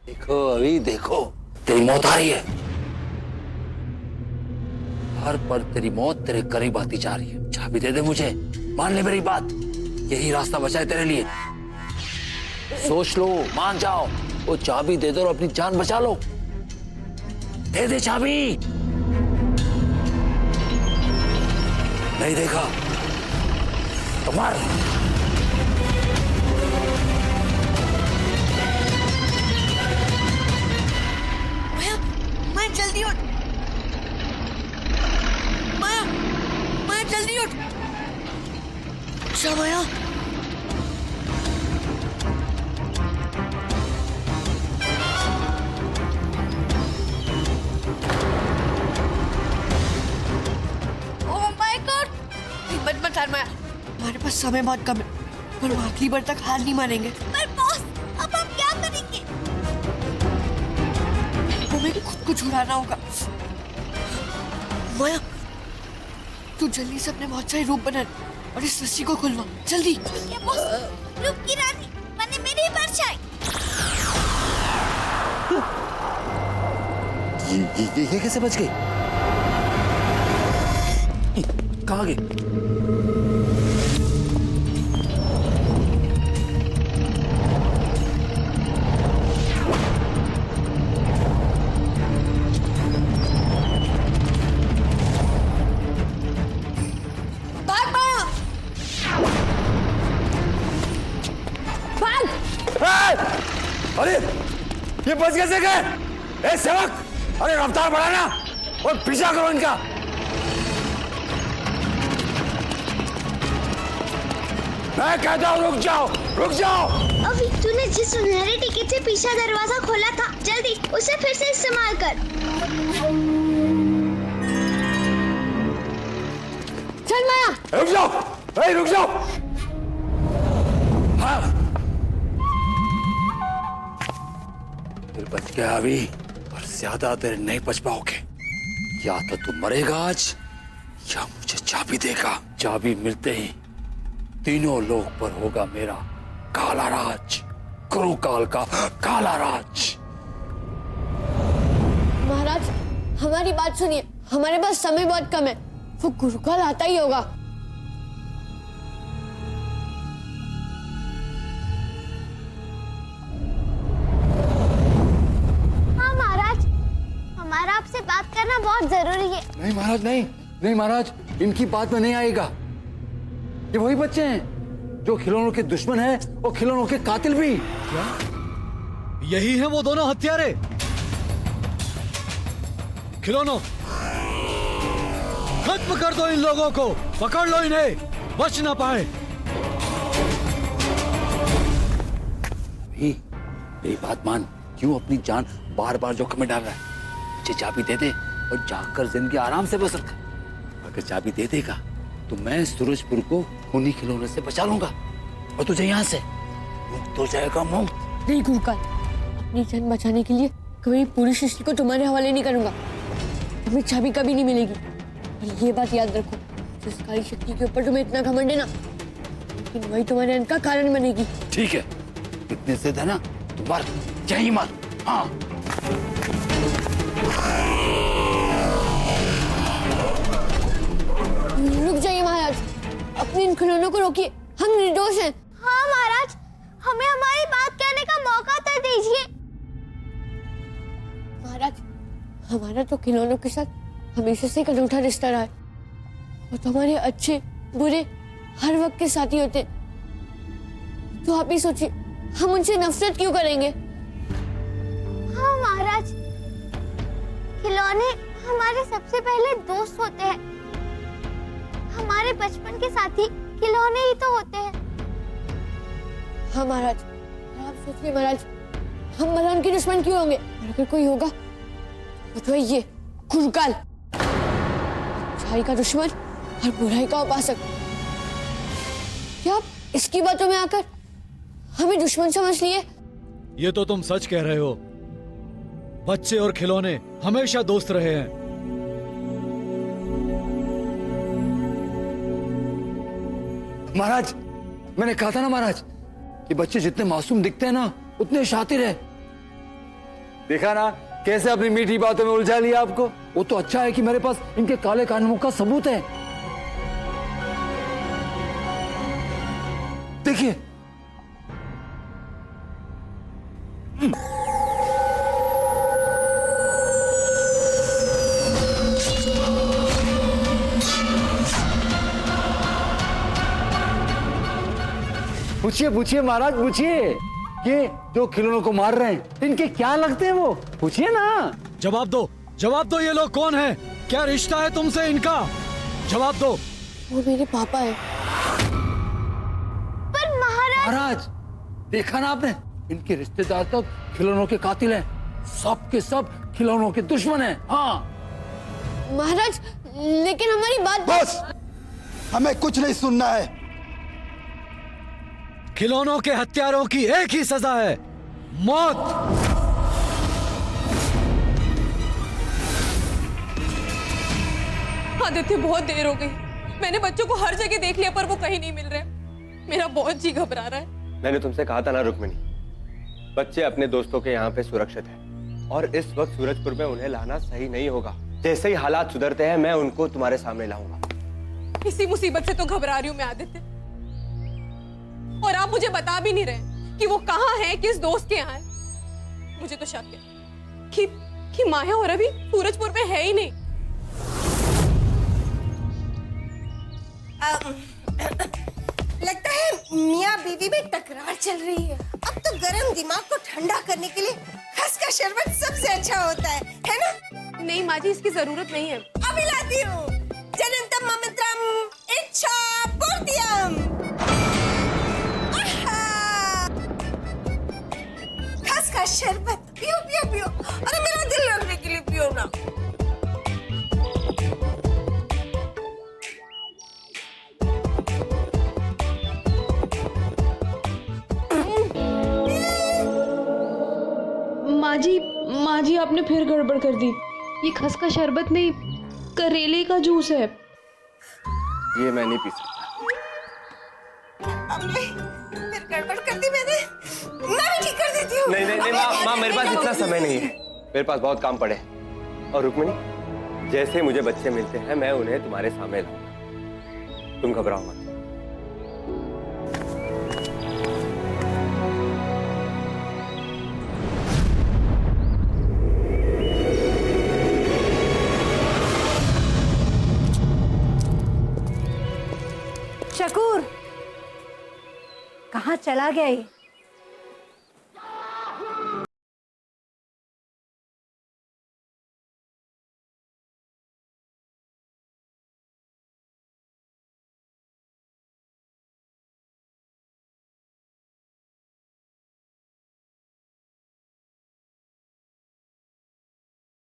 देखो अभी देखो, तेरी मौत आ रही है। हर पल तेरी मौत तेरे करीब आती जा रही है। चाबी दे दे मुझे, मान ले मेरी बात, यही रास्ता बचा है तेरे लिए। सोच लो, मान जाओ, वो चाबी दे दो और अपनी जान बचा लो। दे दे चाबी। नहीं देखा तो मार। माया, माया जल्दी उठ। माया, माया जल्दी उठ। अच्छा माया, ओह माय गॉड। हिम्मत मत हार माया, हमारे पास समय बहुत कम है, पर वो आखिरी बार तक हार नहीं मानेंगे। पर बॉस, अब हम क्या करेंगे? हमें खुद को छुड़ाना होगा। माया, तू जल्दी से अपने बहुत सारे रूप बना और इस रस्सी को खुलवा जल्दी। ठीक है बॉस। रूप की रानी बने मेरी परछाई। ये कैसे बच गई? कहाँ गई? भाग माया, भाग। अरे ये बच कैसे गए? ए सेवक, अरे रफ्तार बढ़ाना और पीछा करो इनका। मैं कहता हूँ रुक जाओ, रुक जाओ। अभी तूने जिस सुनहरे टिकट से पीछा दरवाजा खोला था, जल्दी उसे फिर से इस्तेमाल कर। चल माया। रुक जाओ, ए, रुक जाओ। हाँ, फिर बच गया अभी, पर ज्यादा देर नहीं बच पाओगे। या तो तू मरेगा आज या मुझे चाबी देगा। चाबी मिलते ही तीनों लोक पर होगा मेरा काला राज, कुरुकाल का काला राज। महाराज, हमारी बात सुनिए, हमारे पास समय बहुत कम है, वो गुरुकाल आता ही होगा। हाँ महाराज, हमारा आपसे बात करना बहुत जरूरी है। नहीं महाराज, नहीं नहीं महाराज, इनकी बात में नहीं आएगा। ये वही बच्चे हैं जो खिलौनों के दुश्मन हैं और खिलौनों के कातिल भी। क्या यही है वो दोनों हत्यारे? खिलौनों, खत्म कर दो इन लोगों को, पकड़ लो इन्हें, बच ना पाए। मेरी बात मान, क्यों अपनी जान बार बार जोखिम में डाल रहा है? मुझे चाबी दे दे और जाकर जिंदगी आराम से बसर कर। अगर चाबी दे देगा तो मैं सूरजपुर को उन्हीं खिलौने से बचा लूंगा और तुझे यहाँ से मुक्त हो जाएगा। मुक्त नहीं गुरुकाल, अपनी जान बचाने के लिए कभी पूरी सृष्टि को तुम्हारे हवाले नहीं करूंगा। तुम्हें चाबी कभी नहीं मिलेगी। और ये बात याद रखो, जिस काली शक्ति के ऊपर तुम्हें इतना घमंड है ना, लेकिन वही तुम्हारे अंत का कारण बनेगी। ठीक है, इतने से है ना, तू मर, यहीं मर। हाँ, रुक जाइए महाराज, अपने इन खिलौनों को रोकिए, हम निर्दोष हैं। हाँ महाराज, हमें हमारी बात कहने का मौका तो दीजिए। महाराज, हमारा तो खिलौनों के साथ हमेशा से एक अनूठा रिश्ता रहा है। वो तो हमारे अच्छे बुरे हर वक्त के साथी होते हैं। तो आप ही सोचिए, हम उनसे नफरत क्यों करेंगे? हाँ महाराज, खिलौने हमारे सबसे पहले दोस्त होते हैं। हमारे बचपन के साथी खिलौने ही तो होते हैं। हाँ महाराज, और आप सोचिए महाराज, हम भला उनके दुश्मन क्यों होंगे? और अगर कोई होगा तो है ये गुरुकाल, अच्छाई का दुश्मन और बुराई का उपासक। क्या आप इसकी बातों में आकर हमें दुश्मन समझ लिए? ये तो तुम सच कह रहे हो। बच्चे और खिलौने हमेशा दोस्त रहे हैं। महाराज, मैंने कहा था ना महाराज, कि बच्चे जितने मासूम दिखते हैं ना, उतने शातिर है। देखा ना कैसे अपनी मीठी बातों में उलझा लिया आपको। वो तो अच्छा है कि मेरे पास इनके काले कानूनों का सबूत है। देखिए पूछिए पूछिए महाराज पूछिए, ये जो खिलौनों को मार रहे हैं इनके क्या लगते हैं वो, पूछिए ना। जवाब दो, ये लोग कौन हैं? क्या रिश्ता है तुमसे इनका? जवाब दो। वो मेरे पापा है। पर महाराज। महाराज देखा ना आपने, इनके रिश्तेदार तो खिलौनों के कातिल हैं, सब के सब खिलौनों के दुश्मन हैं। हाँ महाराज लेकिन हमारी बात। बस, हमें कुछ नहीं सुनना है। खिलौनों के हत्यारों की एक ही सजा है, मौत। आदित्य बहुत देर हो गई, मैंने बच्चों को हर जगह देख लिया पर वो कहीं नहीं मिल रहे। मेरा बहुत जी घबरा रहा है। मैंने तुमसे कहा था ना रुक्मिणी, बच्चे अपने दोस्तों के यहाँ पे सुरक्षित हैं और इस वक्त सूरजपुर में उन्हें लाना सही नहीं होगा। जैसे ही हालात सुधरते हैं मैं उनको तुम्हारे सामने लाऊंगा। इसी मुसीबत से तो घबरा रही हूँ मैं आदित्य, और आप मुझे बता भी नहीं रहे कि वो कहाँ है, किस दोस्त के यहाँ है। मुझे तो शक है कि माया और अभी सूरजपुर में है ही नहीं। लगता है मियाँ बीवी में तकरार चल रही है। अब तो गर्म दिमाग को ठंडा करने के लिए खस का शरबत सबसे अच्छा होता है ना? नहीं माँ जी, इसकी जरूरत नहीं है। अभी लाती हूँ। जननतम ममत्रम इच्छा पूर्तियम। खस का शरबत पियो पियो पियो, अरे मेरा दिल रखने के लिए पियो ना। माँ जी आपने फिर गड़बड़ कर दी। ये खस का शरबत नहीं, करेले का जूस है। ये मैं नहीं पी सकता। अबे, फिर गड़बड़ कर दी मैंने। मैं भी ठीक कर देती हूँ। नहीं माँ, मेरे पास इतना समय नहीं है, मेरे पास बहुत काम पड़े। और रुक्मिणी, जैसे मुझे बच्चे मिलते हैं मैं उन्हें तुम्हारे सामने लाऊंगा, तुम घबराओ मत। शकूर, कहाँ चला गया ये?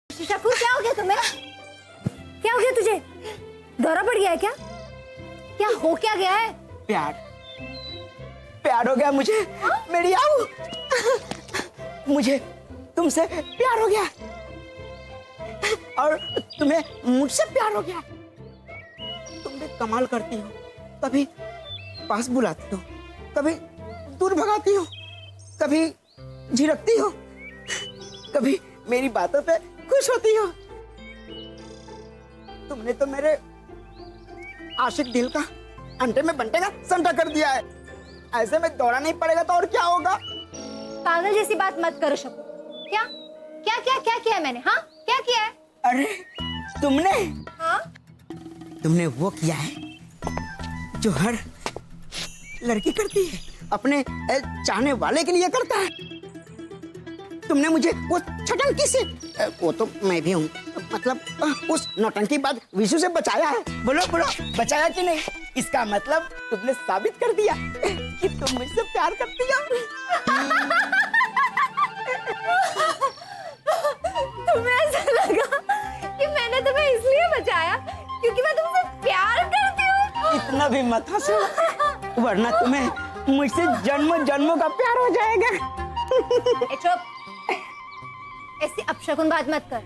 शकूर, क्या हो गया तुम्हें? क्या हो गया तुझे? दौरा पड़ गया है क्या? क्या हो क्या गया है? प्यार हो गया मुझे। मेरी आऊ, मुझे तुमसे प्यार हो गया और तुम्हें मुझसे प्यार हो गया। तुम भी कमाल करती हो, कभी पास बुलाती हो, कभी दूर भगाती हो, कभी झिड़कती हो, कभी मेरी बातों पे खुश होती हो। तुमने तो मेरे आशिक दिल का अंडे में बंटे का संटा कर दिया है। ऐसे में दौड़ा नहीं पड़ेगा तो और क्या होगा? पागल जैसी बात मत करो शकूर। क्या क्या क्या क्या किया है मैंने? हाँ, क्या किया है? अरे तुमने हाँ? तुमने वो किया है जो हर लड़की करती है, अपने चाहने वाले के लिए करता है। तुमने मुझे वो छटंकी से, वो तो मैं भी हूँ, मतलब उस नौटंकी बाद विशु से बचाया है। बोलो बोलो, बचाया कि नहीं? इसका मतलब तुमने साबित कर दिया कि तुम मुझसे प्यार करती हो। तुम्हें ऐसा लगा कि मैंने तुम्हें इसलिए बचाया क्योंकि मैं तुमसे प्यार करती हूँ? इतना भी मत हंसो, वरना तुम्हें मुझसे जन्मों जन्मों का प्यार हो जाएगा। चुप, ऐसी अपशकुन बात मत कर।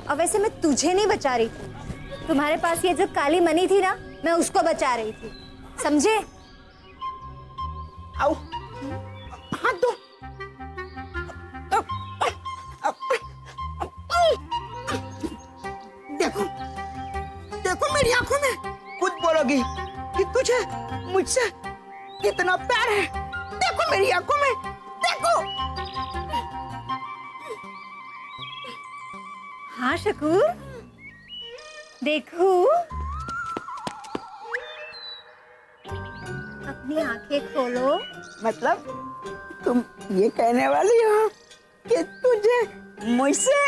और वैसे मैं तुझे नहीं बचा रही थी, तुम्हारे पास ये जो काली मनी थी ना, मैं उसको बचा रही थी, समझे? आओ, हाथ दो। होगी कि तुझे मुझसे कितना प्यार है। देखो मेरी आंखों में, देखो। हाँ शकूर, देखो। अपनी आंखें खोलो। मतलब तुम ये कहने वाली हो कि तुझे मुझसे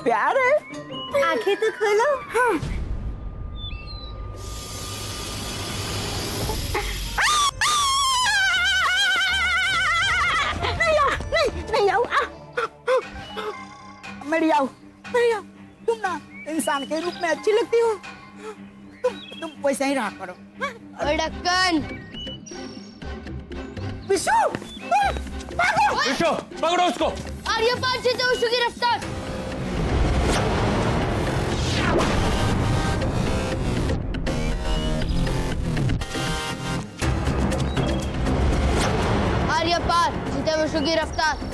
प्यार है? आंखें तो खोलो। हाँ। नहीं आओ, मेरी आओ, नहीं आओ। तुम ना इंसान के रूप में अच्छी लगती हो। तुम वैसे ही रहा करो। ढक्कन। विशु, भागो! विशु, पकड़ो उसको। आर्य पार जीते विशु की रफ्तार। आर्य पार जीते विशु की रफ्तार।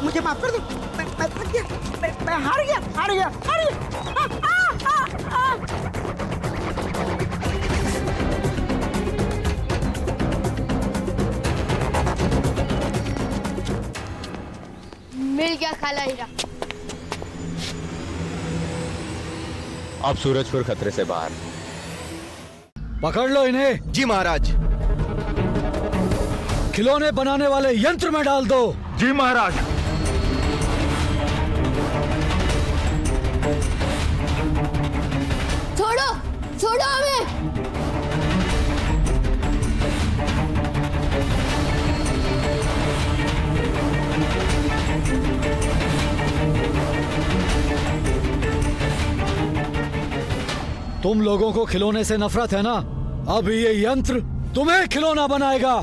मुझे माफ कर दो। मैं थक गया। मैं हार गया। मिल गया खाला हीरा। अब सूरजपुर खतरे से बाहर। पकड़ लो इन्हें। जी महाराज। खिलौने बनाने वाले यंत्र में डाल दो। जी महाराज। छोड़ो हमें। तुम लोगों को खिलौने से नफरत है ना? अब ये यंत्र तुम्हें खिलौना बनाएगा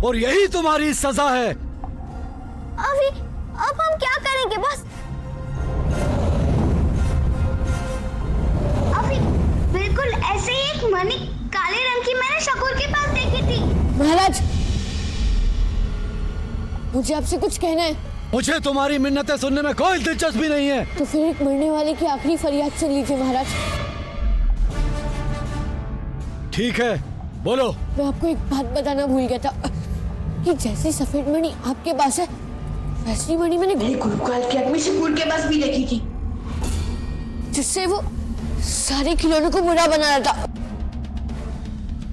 और यही तुम्हारी सजा है। अब हम क्या करेंगे बस? अभी बिल्कुल ऐसे ही एक मणि काले रंग की मैंने शकूर के पास देखी थी। महाराज, मुझे आपसे कुछ कहना है। मुझे तुम्हारी मिन्नतें सुनने में कोई दिलचस्पी नहीं है। तो फिर एक मरने वाले की आखिरी फरियाद सुन लीजिए महाराज। ठीक है, बोलो। मैं आपको एक बात बताना भूल गया था कि जैसी सफेद मणि आपके पास है वैसी मणि मैंने गुरुकाल के आदमी शकूर के पास भी देखी थी, जिससे वो सारे खिलौनों को बुरा बना रहा था।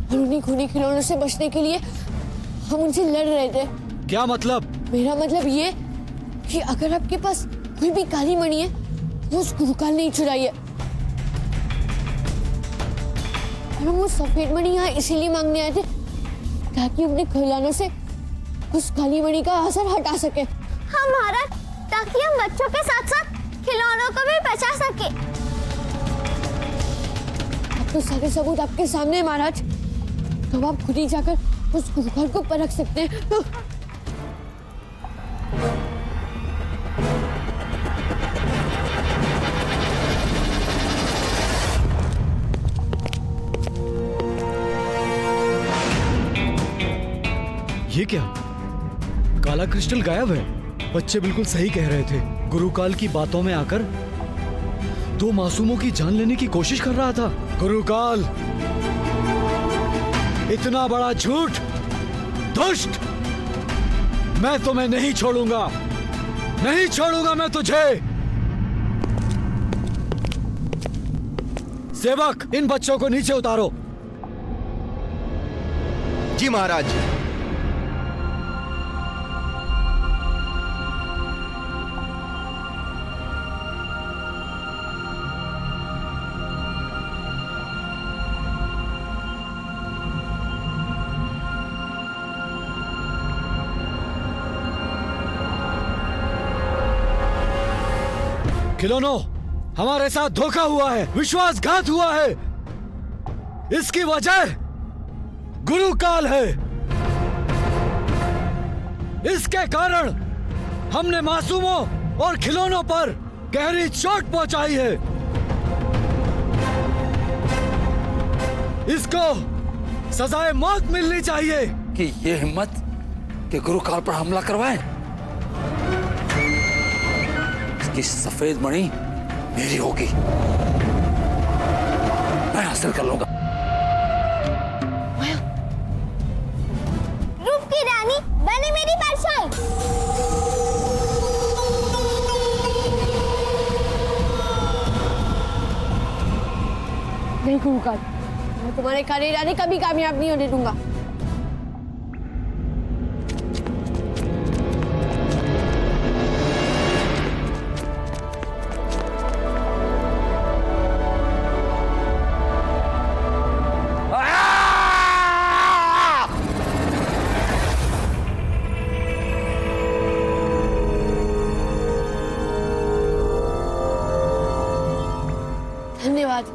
और उन्हीं खूनी खिलौनों से बचने के लिए हम उनसे लड़ रहे थे। क्या मतलब? मेरा मतलब ये कि अगर आपके पास कोई भी काली मणि है वो उस गुरुकाल ने ही चुराई है। और हम वो सफेद मणि यहाँ इसीलिए मांगने आए थे ताकि अपने खिलौनों से उस काली मणि का असर हटा सके। हाँ महाराज, ताकि हम बच्चों के साथ साथ खिलौनों को भी बचा सके। अब तो सारे सबूत आपके सामने है महाराज, तो आप खुद ही जाकर उस गुरुकाल को परख सकते हैं। ये क्या? काला क्रिस्टल गायब है। बच्चे बिल्कुल सही कह रहे थे। गुरुकाल की बातों में आकर दो मासूमों की जान लेने की कोशिश कर रहा था। गुरुकाल, इतना बड़ा झूठ, दुष्ट! मैं तुम्हें नहीं छोड़ूंगा, नहीं छोड़ूंगा मैं तुझे। सेवक, इन बच्चों को नीचे उतारो। जी महाराज। खिलौनों, हमारे साथ धोखा हुआ है, विश्वासघात हुआ है। इसकी वजह गुरुकाल है। इसके कारण हमने मासूमों और खिलौनों पर गहरी चोट पहुंचाई है। इसको सजाए मौत मिलनी चाहिए। कि ये हिम्मत कि गुरुकाल पर हमला करवाए। की सफेद मणि मेरी होगी, मैं हासिल कर लूंगा। रूप की रानी बने मेरी परछाई। नहीं गुरुकाल, मैं तुम्हारे काले इरादे कभी कामयाब नहीं होने दूंगा। धन्यवाद।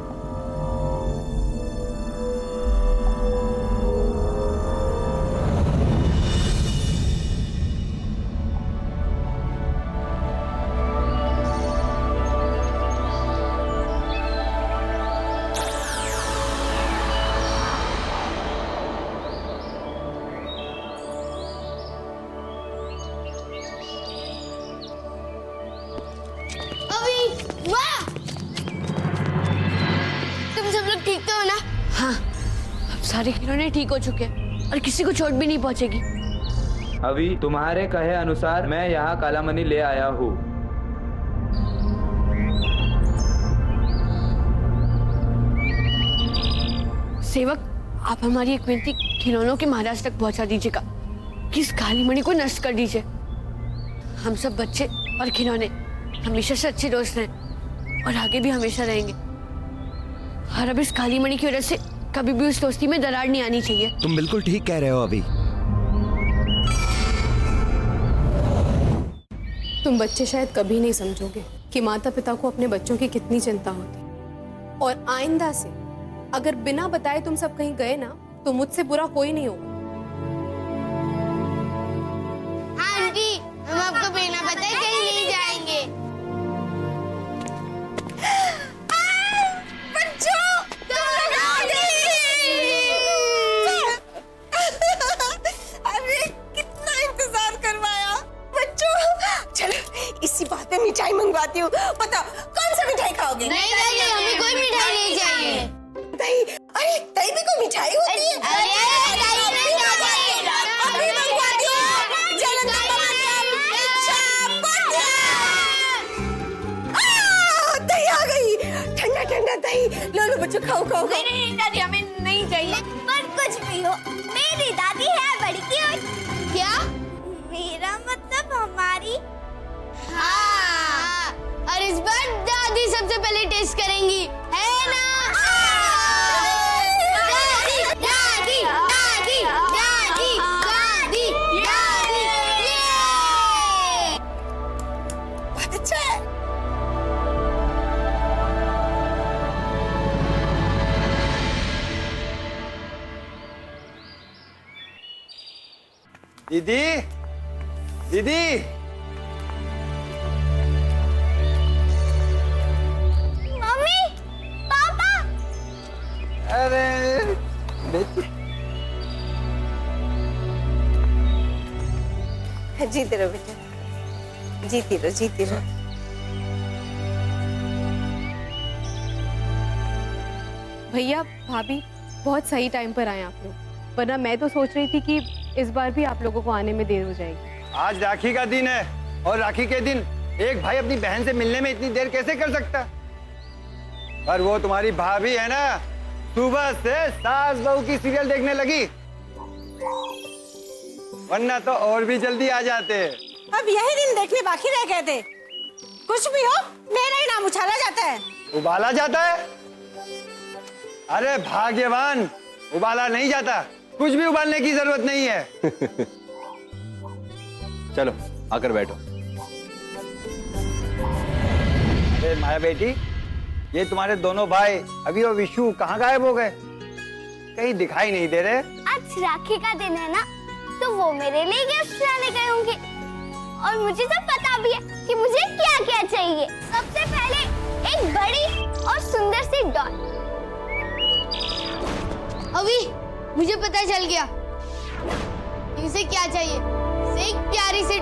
अभी वाह, तुम सब लोग ठीक तो हो ना? हाँ, अब सारे खिलौने ठीक हो चुके हैं और किसी को चोट भी नहीं पहुंचेगी। अभी तुम्हारे कहे अनुसार मैं यहाँ काला मणि ले आया हूँ। सेवक, आप हमारी एक विनती खिलौनों के महाराज तक पहुंचा दीजिएगा कि इस काली मणि को नष्ट कर दीजिए। हम सब बच्चे और खिलौने हमेशा से अच्छे दोस्त हैं और आगे भी हमेशा रहेंगे। और अब इस काली मणि की वजह से कभी भी उस दोस्ती में दरार नहीं आनी चाहिए। तुम बिल्कुल ठीक कह रहे हो अभी। तुम बच्चे शायद कभी नहीं समझोगे कि माता पिता को अपने बच्चों की कितनी चिंता होती। और आइंदा से अगर बिना बताए तुम सब कहीं गए ना, तो मुझसे बुरा कोई नहीं होगा। हाँ आंटी, हम आपको बिना बताए कहीं नहीं जाएंगे। अरे कितना इंतजार करवाया बच्चों। चलो इसी बात पे मिठाई मंगवाती हूँ। बताओ कौन सा मिठाई खाओगे? नहीं दादी, हमें कोई मिठाई नहीं चाहिए। दही? अरे दही भी कोई मिठाई होती है? अभी मंगवाती हूँ। जगदम्बा दही आ गई, ठंडा ठंडा दही। लो लो बच्चों, खाओ खाओ। नहीं दादी, हमें नहीं चाहिए। पर कुछ भी हो, मेरी दादी है बड़ी क्यूट। क्या? मेरा मतलब हमारी। हाँ, और इस बार दादी सबसे पहले टेस्ट करेंगी, है ना? दादी, दादी, दादी, दादी, दादी, दादी, ये! बहुत अच्छा है। दीदी, दीदी, मम्मी, पापा। अरे बेटी, जीते रहो बेटा, जीती रहो, जीती रहो। भैया भाभी, बहुत सही टाइम पर आए आप लोग, वरना मैं तो सोच रही थी कि इस बार भी आप लोगों को आने में देर हो जाएगी। आज राखी का दिन है और राखी के दिन एक भाई अपनी बहन से मिलने में इतनी देर कैसे कर सकता? पर वो तुम्हारी भाभी है ना, सुबह से सास बहू की सीरियल देखने लगी, वरना तो और भी जल्दी आ जाते। अब यही दिन देखने बाकी रह गए थे। कुछ भी हो, मेरा ही नाम उछाला जाता है। उबाला जाता है? अरे भाग्यवान, उबाला नहीं जाता, कुछ भी उबालने की जरूरत नहीं है। चलो आकर बैठो। अरे माया बेटी, ये तुम्हारे दोनों भाई अभी और विशु कहाँ गायब हो गए? कहीं दिखाई नहीं दे रहे। आज राखी का दिन है ना, तो वो मेरे लिए गिफ्ट लाने गए होंगे। और मुझे सब पता भी है कि मुझे क्या क्या चाहिए। सबसे पहले एक बड़ी और सुंदर सी डॉल। अभी मुझे पता चल गया इसे क्या चाहिए। इसे एक प्यारी सी